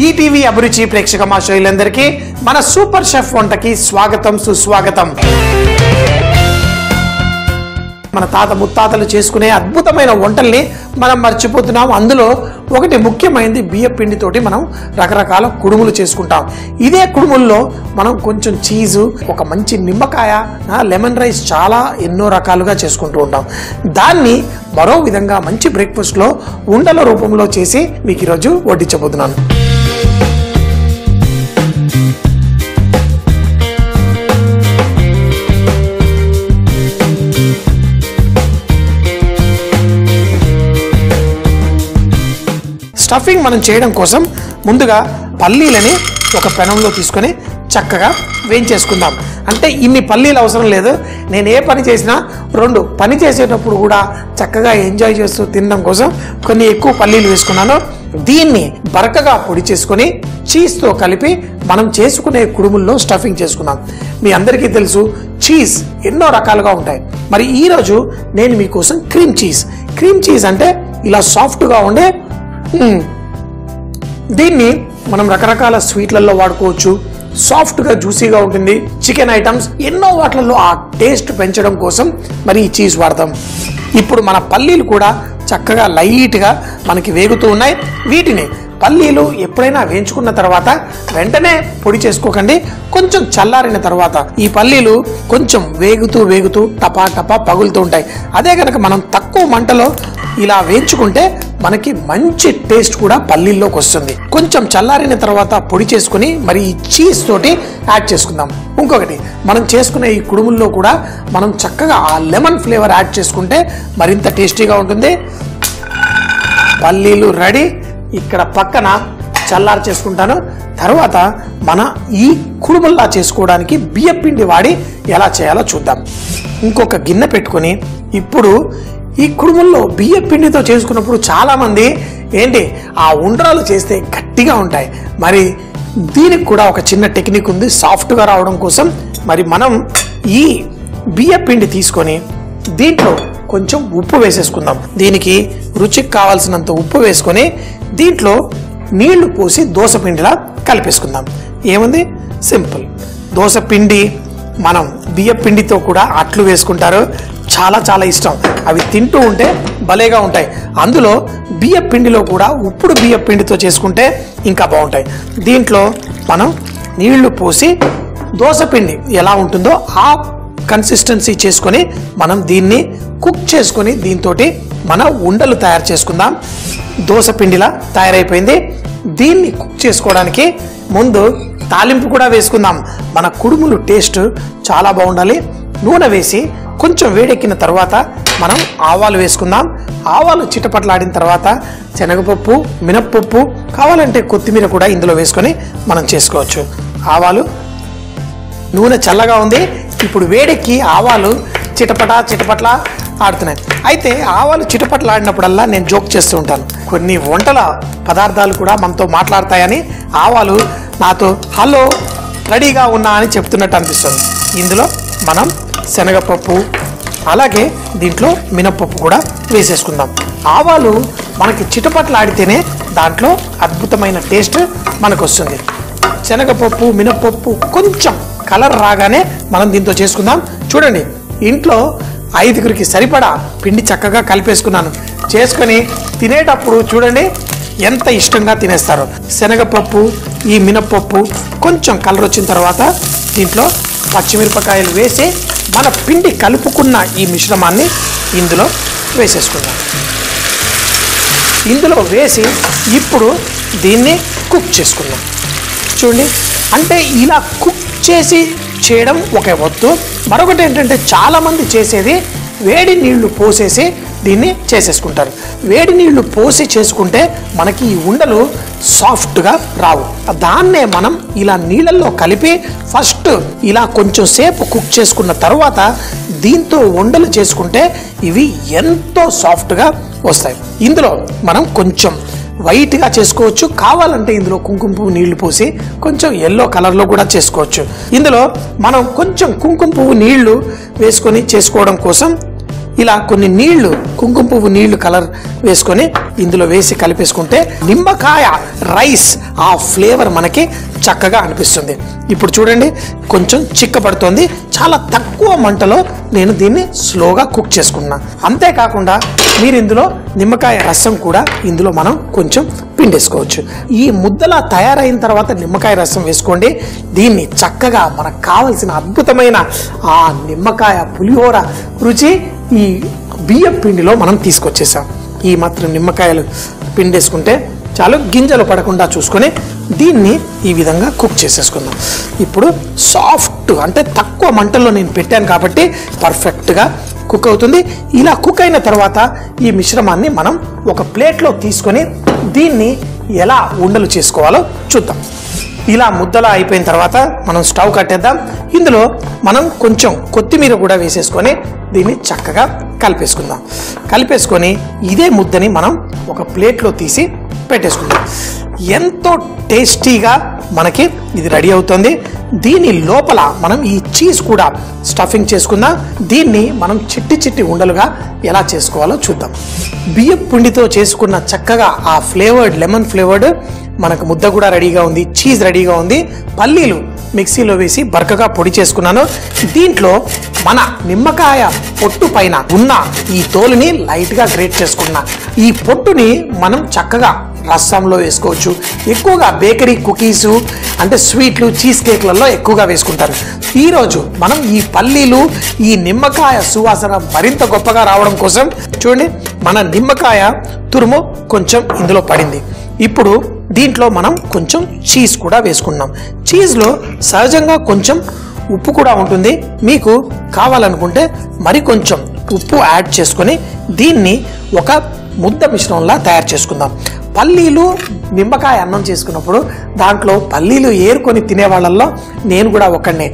ETV అభిరుచి ప్రేక్షక మాషోయిలందరికీ మన సూపర్ షెఫ్ వంటకి స్వాగతం సుస్వాగతం. మన తాత ముత్తాతలు చేసుకునే అద్భుతమైన వంటల్ని మనం మర్చిపోతున్నాం. అందులో ఒకటి ముఖ్యమైనది బియ్య పిండితోటి మనం రకరకాల కుడుములు చేసుకుంటాం. ఇదే కుడుముల్లో మనం కొంచెం చీజు, ఒక మంచి నిమ్మకాయ, లెమన్ రైస్ చాలా ఎన్నో రకాలుగా చేసుకుంటూ ఉంటాం. దాన్ని మరో విధంగా మంచి బ్రేక్ఫాస్ట్లో ఉండల రూపంలో చేసి మీకు ఈరోజు వడ్డించబోతున్నాను. స్టఫింగ్ మనం చేయడం కోసం ముందుగా పల్లీలని ఒక పెనంలో తీసుకొని చక్కగా వేయించేసుకుందాం. అంటే ఇన్ని పల్లీలు అవసరం లేదు. నేను ఏ పని చేసినా పని చేసేటప్పుడు కూడా చక్కగా ఎంజాయ్ చేస్తూ తినడం కోసం కొన్ని ఎక్కువ పల్లీలు వేసుకున్నాను. దీన్ని బరకగా పొడి చేసుకొని చీజ్తో కలిపి మనం చేసుకునే కుడుముల్లో స్టఫింగ్ చేసుకున్నాం. మీ అందరికీ తెలుసు చీజ్ ఎన్నో రకాలుగా ఉంటాయి. మరి ఈరోజు నేను మీకోసం క్రీమ్ చీజ్ అంటే ఇలా సాఫ్ట్గా ఉండే దీన్ని మనం రకరకాల స్వీట్లలో వాడుకోవచ్చు. సాఫ్ట్గా జ్యూసీగా ఉంటుంది. చికెన్ ఐటమ్స్ ఎన్నో వాటిల్లో ఆ టేస్ట్ పెంచడం కోసం మరి ఈ చీజ్ వాడతాం. ఇప్పుడు మన పల్లీలు కూడా చక్కగా లైట్గా మనకి వేగుతూ ఉన్నాయి. వీటిని పల్లీలు ఎప్పుడైనా వేయించుకున్న తర్వాత వెంటనే పొడి చేసుకోకండి. కొంచెం చల్లారిన తర్వాత ఈ పల్లీలు కొంచెం వేగుతూ టపా టపా పగులుతూ ఉంటాయి. అదే కనుక మనం తక్కువ మంటలో ఇలా వేయించుకుంటే మనకి మంచి టేస్ట్ కూడా పల్లీల్లోకి వస్తుంది. కొంచెం చల్లారిన తర్వాత పొడి చేసుకుని మరి ఈ చీజ్ తోటి యాడ్ చేసుకుందాం. ఇంకొకటి, మనం చేసుకునే ఈ కుడుముల్లో కూడా మనం చక్కగా ఆ లెమన్ ఫ్లేవర్ యాడ్ చేసుకుంటే మరింత టేస్టీగా ఉంటుంది. పల్లీలు రెడీ. ఇక్కడ పక్కన చల్లారి చేసుకుంటాను. తర్వాత మన ఈ కుడుముల్లా చేసుకోవడానికి బియ్య పిండి వాడి ఎలా చేయాలో చూద్దాం. ఇంకొక గిన్నె పెట్టుకొని ఇప్పుడు ఈ కుడుముల్లో బియ్య పిండితో చేసుకున్నప్పుడు చాలామంది ఆ ఉండ్రాలు చేస్తే గట్టిగా ఉంటాయి. మరి దీనికి కూడా ఒక చిన్న టెక్నిక్ ఉంది సాఫ్ట్గా రావడం కోసం. మరి మనం ఈ బియ్య పిండి తీసుకొని దీంట్లో కొంచెం ఉప్పు వేసేసుకుందాం. దీనికి రుచికి కావాల్సినంత ఉప్పు వేసుకొని దీంట్లో నీళ్లు పోసి దోశ పిండిలా కలిపేసుకుందాం. ఏముంది, సింపుల్. దోశ పిండి మనం బియ్య పిండితో కూడా అట్లు వేసుకుంటారు. చాలా చాలా ఇష్టం. అవి తింటూ ఉంటే భలేగా ఉంటాయి. అందులో బియ్య పిండిలో కూడా ఉప్పుడు బియ్య పిండితో చేసుకుంటే ఇంకా బాగుంటాయి. దీంట్లో మనం నీళ్లు పోసి దోశ పిండి ఎలా ఉంటుందో ఆ కన్సిస్టెన్సీ చేసుకొని మనం దీన్ని కుక్ చేసుకొని దీంతో మన ఉండలు తయారు చేసుకుందాం. దోశ పిండిలా తయారైపోయింది. దీన్ని కుక్ చేసుకోవడానికి ముందు తాలింపు కూడా వేసుకుందాం. మన కుడుములు టేస్ట్ చాలా బాగుండాలి. నూనె వేసి కొంచెం వేడెక్కిన తర్వాత మనం ఆవాలు వేసుకుందాం. ఆవాలు చిటపట్లాడిన తర్వాత శనగపప్పు, మినప్పప్పు, కావాలంటే కొత్తిమీర కూడా ఇందులో వేసుకొని మనం చేసుకోవచ్చు. ఆవాలు, నూనె చల్లగా ఉంది. ఇప్పుడు వేడెక్కి ఆవాలు చిటపట్లా ఆడుతున్నాయి. అయితే ఆవాలు చిటపట్లాడినప్పుడల్లా నేను జోక్ చేస్తూ ఉంటాను. కొన్ని వంటల పదార్థాలు కూడా మనతో మాట్లాడతాయని ఆవాలు నాతో హలో రెడీగా ఉన్నా అని చెప్తున్నట్టు అనిపిస్తుంది. ఇందులో మనం శనగపప్పు అలాగే దీంట్లో మినప్పప్పు కూడా వేసేసుకుందాం. ఆవాలు మనకి చిటపట్లాడితేనే దాంట్లో అద్భుతమైన టేస్ట్ మనకు వస్తుంది. శనగపప్పు, మినప్పప్పు కొంచెం కలర్ రాగానే మనం దీంతో చేసుకుందాం. చూడండి, ఇంట్లో 5గురికి సరిపడా పిండి చక్కగా కలిపేసుకున్నాను. చేసుకొని తినేటప్పుడు చూడండి ఎంత ఇష్టంగా తినేస్తారు. శనగపప్పు, ఈ మినప్పప్పు కొంచెం కలర్ వచ్చిన తర్వాత దీంట్లో పచ్చిమిరపకాయలు వేసి మన పిండి కలుపుకున్న ఈ మిశ్రమాన్ని ఇందులో వేసేసుకుందాం. ఇందులో వేసి ఇప్పుడు దీన్ని కుక్ చేసుకుందాం. చూడండి, అంటే ఇలా కుక్ చేసి చేయడం ఒక వత్తు. మరొకటి ఏంటంటే చాలామంది చేసేది వేడి నీళ్లు పోసేసి దీన్ని చేసేసుకుంటారు. వేడి నీళ్లు పోసి చేసుకుంటే మనకి ఈ ఉండలు సాఫ్ట్గా రావు. దాన్నే మనం ఇలా నీళ్ళల్లో కలిపి ఫస్ట్ ఇలా కొంచెం సేపు కుక్ చేసుకున్న తర్వాత దీంతో ఉండలు చేసుకుంటే ఇవి ఎంతో సాఫ్ట్గా వస్తాయి. ఇందులో మనం కొంచెం వైట్గా చేసుకోవచ్చు. కావాలంటే ఇందులో కుంకుమ పువ్వు నీళ్లు పోసి కొంచెం ఎల్లో కలర్లో కూడా చేసుకోవచ్చు. ఇందులో మనం కొంచెం కుంకుమ పువ్వు నీళ్లు వేసుకొని చేసుకోవడం కోసం ఇలా కొన్ని నీళ్లు, కుంకుమ పువ్వు నీళ్లు కలర్ వేసుకొని ఇందులో వేసి కలిపేసుకుంటే నిమ్మకాయ రైస్ ఆ ఫ్లేవర్ మనకి చక్కగా అనిపిస్తుంది. ఇప్పుడు చూడండి కొంచెం చిక్కబడుతోంది. చాలా తక్కువ మంటలో నేను దీన్ని స్లోగా కుక్ చేసుకున్నా. అంతేకాకుండా మీరు ఇందులో నిమ్మకాయ రసం కూడా ఇందులో మనం కొంచెం పిండేసుకోవచ్చు. ఈ ముద్దలా తయారైన తర్వాత నిమ్మకాయ రసం వేసుకోండి. దీన్ని చక్కగా మనకు కావలసిన అద్భుతమైన ఆ నిమ్మకాయ పులిహోర రుచి ఈ బియ్యం పిండిలో మనం తీసుకొచ్చేసాం. ఈ మాత్రం నిమ్మకాయలు పిండేసుకుంటే చాలు. గింజలు పడకుండా చూసుకొని దీన్ని ఈ విధంగా కుక్ చేసేసుకుందాం. ఇప్పుడు సాఫ్ట్ అంటే తక్కువ మంటల్లో నేను పెట్టాను కాబట్టి పర్ఫెక్ట్గా కుక్ అవుతుంది. ఇలా కుక్ అయిన తర్వాత ఈ మిశ్రమాన్ని మనం ఒక ప్లేట్లో తీసుకొని దీన్ని ఎలా ఉండలు చేసుకోవాలో చూద్దాం. ఇలా ముద్దలా అయిపోయిన తర్వాత మనం స్టవ్ కట్టేద్దాం. ఇందులో మనం కొంచెం కొత్తిమీర కూడా వేసేసుకొని దీన్ని చక్కగా కలిపేసుకుందాం. కలిపేసుకొని ఇదే ముద్దని మనం ఒక ప్లేట్లో తీసి పెట్టేసుకుందాం. ఎంతో టేస్టీగా మనకి ఇది రెడీ అవుతుంది. దీని లోపల మనం ఈ చీజ్ కూడా స్టఫింగ్ చేసుకుందాం. దీన్ని మనం చిట్టి చిట్టి ఉండలుగా ఎలా చేసుకోవాలో చూద్దాం. బియ్యం పిండితో చేసుకున్న చక్కగా ఆ ఫ్లేవర్డ్ లెమన్ ఫ్లేవర్డ్ మనకు ముద్ద కూడా రెడీగా ఉంది. చీజ్ రెడీగా ఉంది. పల్లీలు మిక్సీలో వేసి బరకగా పొడి చేసుకున్నాను. దీంట్లో మన నిమ్మకాయ పొట్టు పైన ఉన్న ఈ తోలుని లైట్గా గ్రేట్ చేసుకున్నా. ఈ పొట్టుని మనం చక్కగా రసంలో వేసుకోవచ్చు. ఎక్కువగా బేకరీ కుకీసు అంటే స్వీట్లు, చీజ్ కేక్లలో ఎక్కువగా వేసుకుంటారు. ఈరోజు మనం ఈ పల్లీలు, ఈ నిమ్మకాయ సువాసన మరింత గొప్పగా రావడం కోసం చూడండి మన నిమ్మకాయ తురుము కొంచెం ఇందులో పడింది. ఇప్పుడు దీంట్లో మనం కొంచెం చీజ్ కూడా వేసుకున్నాం. చీజ్లో సహజంగా కొంచెం ఉప్పు కూడా ఉంటుంది. మీకు కావాలనుకుంటే మరి కొంచెం ఉప్పు యాడ్ చేసుకొని దీన్ని ఒక ముద్ద మిశ్రమంలా తయారు చేసుకుందాం. పల్లీలు నిమ్మకాయ అన్నం చేసుకున్నప్పుడు దాంట్లో పల్లీలు ఏరుకొని తినే వాళ్ళల్లో నేను కూడా ఒకడినే.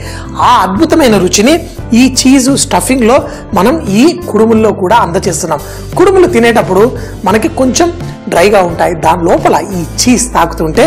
ఆ అద్భుతమైన రుచిని ఈ చీజు స్టఫింగ్లో మనం ఈ కుడుముల్లో కూడా అందచేస్తున్నాం. కుడుములు తినేటప్పుడు మనకి కొంచెం డ్రైగా ఉంటాయి. దాని లోపల ఈ చీజ్ తాకుతుంటే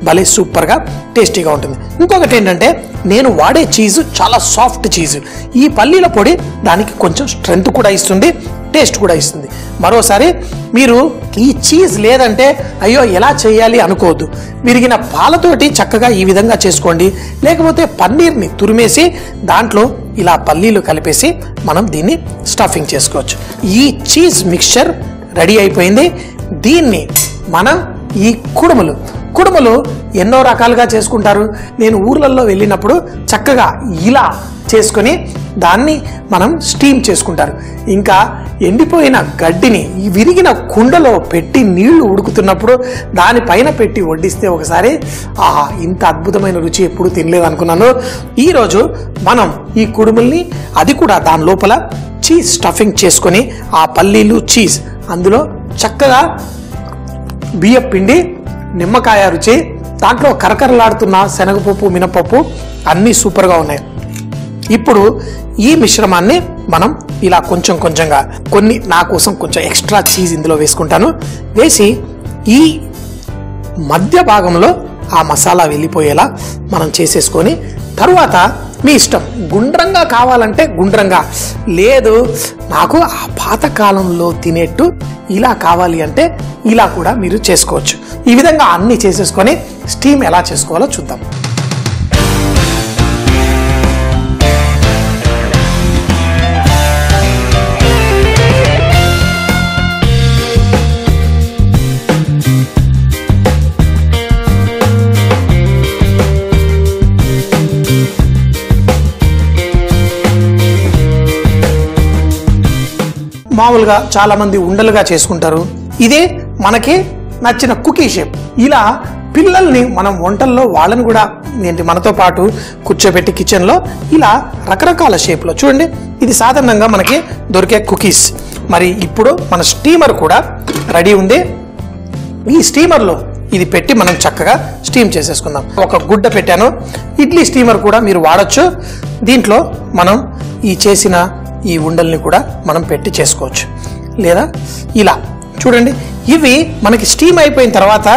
భలే సూపర్గా టేస్టీగా ఉంటుంది. ఇంకొకటి ఏంటంటే నేను వాడే చీజు చాలా సాఫ్ట్ చీజు. ఈ పల్లీల పొడి దానికి కొంచెం స్ట్రెంత్ కూడా ఇస్తుంది, టేస్ట్ కూడా ఇస్తుంది. మరోసారి మీరు ఈ చీజ్ లేదంటే అయ్యో ఎలా చేయాలి అనుకోవద్దు. విరిగిన పాలతోటి చక్కగా ఈ విధంగా చేసుకోండి. లేకపోతే పన్నీర్ని తురిమేసి దాంట్లో ఇలా పల్లీలు కలిపేసి మనం దీన్ని స్టఫింగ్ చేసుకోవచ్చు. ఈ చీజ్ మిక్స్చర్ రెడీ అయిపోయింది. దీన్ని మనం ఈ కుడుములు ఎన్నో రకాలుగా చేసుకుంటారు. నేను ఊర్లలో వెళ్ళినప్పుడు చక్కగా ఇలా చేసుకొని దాన్ని మనం స్టీమ్ చేసుకుంటారు. ఇంకా ఎండిపోయిన గడ్డిని ఈ విరిగిన కుండలో పెట్టి నీళ్లు ఉడుకుతున్నప్పుడు దానిపైన పెట్టి వడ్డిస్తే ఒకసారి ఆహా ఇంత అద్భుతమైన రుచి ఎప్పుడు తినలేదు అనుకున్నాను. ఈరోజు మనం ఈ కుడుముల్ని అది కూడా దాని లోపల చీజ్ స్టఫింగ్ చేసుకొని ఆ పల్లీలు చీజ్ అందులో చక్కగా బియ్యం పిండి, నిమ్మకాయ రుచి, దాంట్లో కరకరలాడుతున్న శనగపప్పు, మినపప్పు అన్నీ సూపర్గా ఉన్నాయి. ఇప్పుడు ఈ మిశ్రమాన్ని మనం ఇలా కొంచెం కొంచెంగా కొన్ని నా కోసం కొంచెం ఎక్స్ట్రా చీజ్ ఇందులో వేసుకుంటాను. వేసి ఈ మధ్య భాగంలో ఆ మసాలా వెళ్ళిపోయేలా మనం చేసేసుకొని తరువాత మీ ఇష్టం. గుండ్రంగా కావాలంటే గుండ్రంగా, లేదు నాకు ఆ పాతకాలంలో తినేట్టు ఇలా కావాలి అంటే ఇలా కూడా మీరు చేసుకోవచ్చు. ఈ విధంగా అన్నీ చేసేసుకొని స్టీమ్ ఎలా చేసుకోవాలో చూద్దాం. మామూలుగా చాలా మంది ఉండలుగా చేసుకుంటారు. ఇదే మనకి నచ్చిన కుకీ షేప్. ఇలా పిల్లల్ని మనం వంటల్లో వాళ్ళని కూడా మనతో పాటు కూర్చోబెట్టి కిచెన్లో ఇలా రకరకాల షేప్లో చూడండి. ఇది సాధారణంగా మనకి దొరికే కుకీస్. మరి ఇప్పుడు మన స్టీమర్ కూడా రెడీ ఉంది. ఈ స్టీమర్లో ఇది పెట్టి మనం చక్కగా స్టీమ్ చేసేసుకుందాం. ఒక గుడ్డ పెట్టాను. ఇడ్లీ స్టీమర్ కూడా మీరు వాడచ్చు. దీంట్లో మనం ఈ చేసిన ఈ ఉండల్ని కూడా మనం పెట్టి చేసుకోవచ్చు. లేదా ఇలా చూడండి. ఇవి మనకి స్టీమ్ అయిపోయిన తర్వాత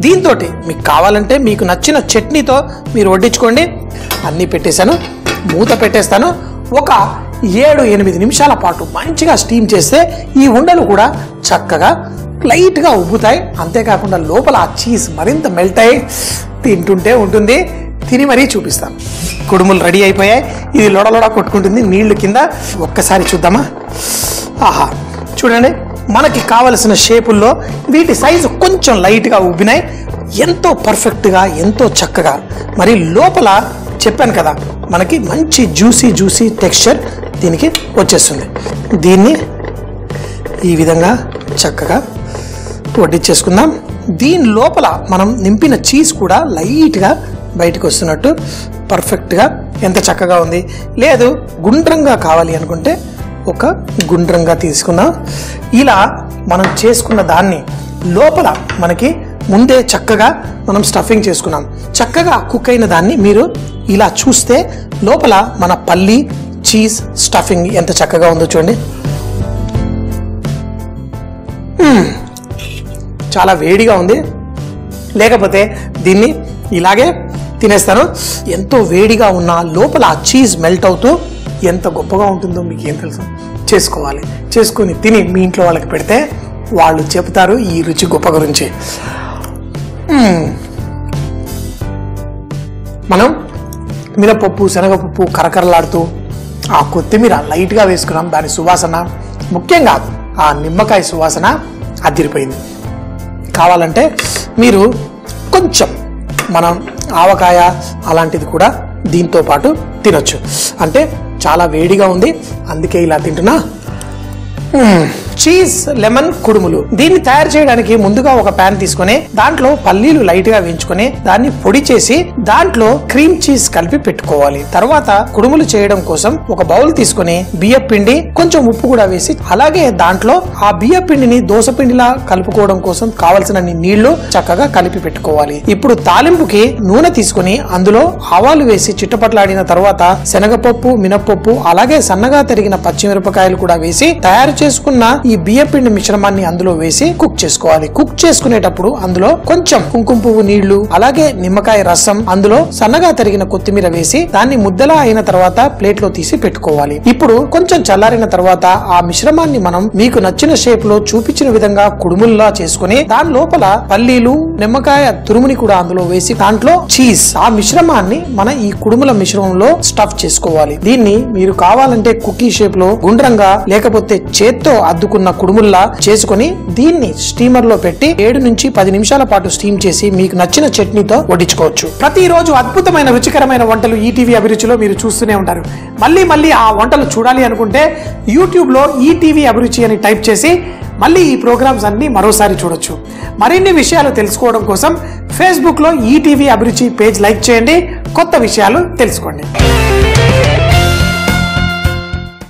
దీంతో మీకు కావాలంటే మీకు నచ్చిన చట్నీతో మీరు వడ్డించుకోండి. అన్నీ పెట్టేశాను. మూత పెట్టేస్తాను. ఒక 7-8 నిమిషాల పాటు మంచిగా స్టీమ్ చేస్తే ఈ ఉండలు కూడా చక్కగా లైట్గా ఉబ్బుతాయి. అంతేకాకుండా లోపల ఆ చీజ్ మరింత మెల్ట్ అయ్యి తింటుంటే ఉంటుంది. తిని మరీ చూపిస్తాను. కుడుములు రెడీ అయిపోయాయి. ఇది లొడలొడ కొట్టుకుంటుంది నీళ్లు కింద. ఒక్కసారి చూద్దామా? ఆహా, చూడండి, మనకి కావలసిన షేపుల్లో వీటి సైజు కొంచెం లైట్గా ఉబ్బినాయి. ఎంతో పర్ఫెక్ట్గా, ఎంతో చక్కగా. మరి లోపల చెప్పాను కదా, మనకి మంచి జ్యూసీ టెక్స్చర్ దీనికి వచ్చేస్తుంది. దీన్ని ఈ విధంగా చక్కగా వడ్డించేసుకుందాం. దీని లోపల మనం నింపిన చీజ్ కూడా లైట్గా బయటకు వస్తున్నట్టు పర్ఫెక్ట్గా ఎంత చక్కగా ఉంది. లేదు గుండ్రంగా కావాలి అనుకుంటే ఒక గుండ్రంగా తీసుకుందాం. ఇలా మనం చేసుకున్న దాన్ని లోపల మనకి ముందే చక్కగా మనం స్టఫింగ్ చేసుకున్నాం. చక్కగా కుక్ అయిన దాన్ని మీరు ఇలా చూస్తే లోపల మన పల్లి చీజ్ స్టఫింగ్ ఎంత చక్కగా ఉందో చూడండి. చాలా వేడిగా ఉంది, లేకపోతే దీన్ని ఇలాగే తినేస్తాను. ఎంతో వేడిగా ఉన్న లోపల ఆ చీజ్ మెల్ట్ అవుతూ ఎంత గొప్పగా ఉంటుందో మీకు ఏం తెలుసు. చేసుకోవాలి, చేసుకుని తిని మీ ఇంట్లో వాళ్ళకి పెడితే వాళ్ళు చెప్తారు ఈ రుచి గొప్ప గురించి. మనం మినపప్పు, శనగపప్పు కరకరలాడుతూ ఆ కొత్తిమీర లైట్గా వేసుకున్నాం. దాని సువాసన, ముఖ్యంగా ఆ నిమ్మకాయ సువాసన అదిరిపోయింది. కావాలంటే మీరు కొంచెం మనం ఆవకాయ అలాంటిది కూడా దీంతో పాటు తినొచ్చు. అంటే చాలా వేడిగా ఉంది, అందుకే ఇలా తింటున్నా. చీజ్ లెమన్ కుడుములు. దీన్ని తయారు చేయడానికి ముందుగా ఒక ప్యాన్ తీసుకుని దాంట్లో పల్లీలు లైట్ గా వేయించుకొని దాన్ని పొడి చేసి దాంట్లో క్రీమ్ చీజ్ కలిపి పెట్టుకోవాలి. తర్వాత కుడుములు చేయడం కోసం ఒక బౌల్ తీసుకుని బియ్య పిండి, కొంచెం ఉప్పు కూడా వేసి, అలాగే దాంట్లో ఆ బియ్య పిండిని దోస పిండిలా కలుపుకోవడం కోసం కావలసిన నీళ్లు చక్కగా కలిపి పెట్టుకోవాలి. ఇప్పుడు తాలింపుకి నూనె తీసుకుని అందులో ఆవాలు వేసి చిట్టపట్లాడిన తర్వాత శనగపప్పు, మినపప్పు, అలాగే సన్నగా తరిగిన పచ్చిమిరపకాయలు కూడా వేసి తయారు చేసుకున్న ఈ బియ్య పిండి మిశ్రమాన్ని అందులో వేసి కుక్ చేసుకోవాలి. కుక్ చేసుకునేటప్పుడు అందులో కొంచెం కుంకుమ పువ్వు నీళ్లు, అలాగే నిమ్మకాయ రసం, అందులో సన్నగా తరిగిన కొత్తిమీర వేసి దాన్ని ముద్దలా అయిన తర్వాత ప్లేట్ లో తీసి పెట్టుకోవాలి. ఇప్పుడు కొంచెం చల్లారిన తర్వాత ఆ మిశ్రమాన్ని మనం మీకు నచ్చిన షేప్ లో చూపించిన విధంగా కుడుముల్లా చేసుకుని దాని లోపల పల్లీలు, నిమ్మకాయ తురుముని కూడా అందులో వేసి దాంట్లో చీజ్, ఆ మిశ్రమాన్ని మన ఈ కుడుముల మిశ్రమంలో స్టఫ్ చేసుకోవాలి. దీన్ని మీరు కావాలంటే కుకీ షేప్ లో గుండ్రంగా, లేకపోతే చేత్తో అద్దుకున్న కుడుముల్లా చేసుకుని దీన్ని స్టీమర్ లో పెట్టి 7 నుంచి 10 నిమిషాల పాటు స్టీమ్ చేసి మీకు నచ్చిన చట్నీతో వడ్డించుకోవచ్చు. ప్రతిరోజు అద్భుతమైన రుచికరమైన వంటలు ఈటీవీ అభిరుచిలో మీరు చూస్తూనే ఉంటారు. మళ్ళీ ఆ వంటలు చూడాలి అనుకుంటే యూట్యూబ్ లో ఈటీవీ అభిరుచి అని టైప్ చేసి మళ్ళీ ఈ ప్రోగ్రామ్స్ అన్ని మరోసారి చూడొచ్చు. మరిన్ని విషయాలు తెలుసుకోవడం కోసం ఫేస్బుక్ లో ఈటీవీ అభిరుచి పేజ్ లైక్ చేయండి. కొత్త విషయాలు తెలుసుకోండి.